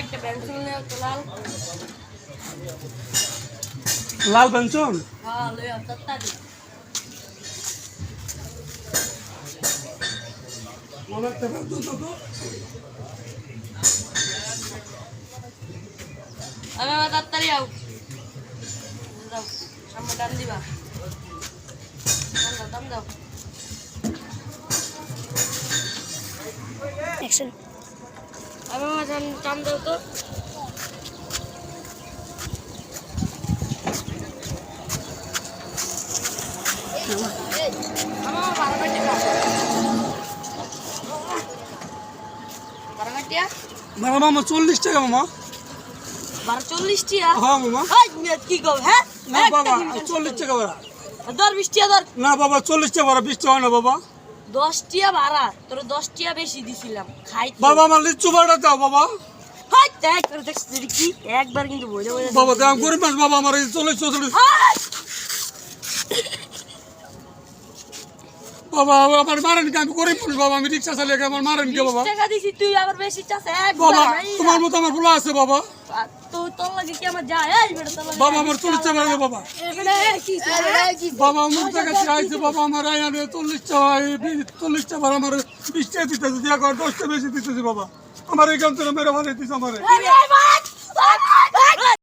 একটা পেন্সিল নিয়ে তো লাল লাল পেন্সিল হ্যাঁ লইয়া তাড়াতাড়ি অনেক টাকা তো আমি আমার তাড়াতাড়ি আও দাও সামনে টান দিবা দাম দাও অ্যাকশন আমি আমার টান দাও তো আমার বারোটিয়া মামা মামা 40 টাকা মামা 40 টিয়া হ্যাঁ মামা কি কব হ্যাঁ না বাবা 40 টাকা ভাড়া ধর 20 টিয়া ধর না বাবা 40 টাকা ভাড়া 20 টাকা হয় না বাবা 10 টিয়া ভাড়া তোর 10 টিয়া বেশি দিছিলাম খাই বাবা আমার লিচু ভাড়া দাও বাবা হাই দেখ তোর দেখছিস কি একবার কিন্তু বলে বলে বাবা দাম গরিব মানুষ বাবা আমার 40 বাবা আমার মারেন কি আমি গরিব মানুষ বাবা আমি রিক্সা চালিয়ে আমার মারেন কি বাবা টাকা দিছি তুই আবার বেশি চাস বাবা একবার তোমার মতো আমার ভুলা আছে বাবা তো তোর লাগে কি আমার যায় এই বেটা তোর লাগে বাবা আমার 40 টাকা ভাড়া বাবা কি বাবা আমার টাকা চাইছে বাবা আমার আইনে 40 টাকা ভাড়া আমার 20 টাকা দিতেছে দিয়া কর 10 টাকা বেশি দিতেছে বাবা আমার এই গান তো মেরে ভাড়া দিতেছে আমারে আরে ভাই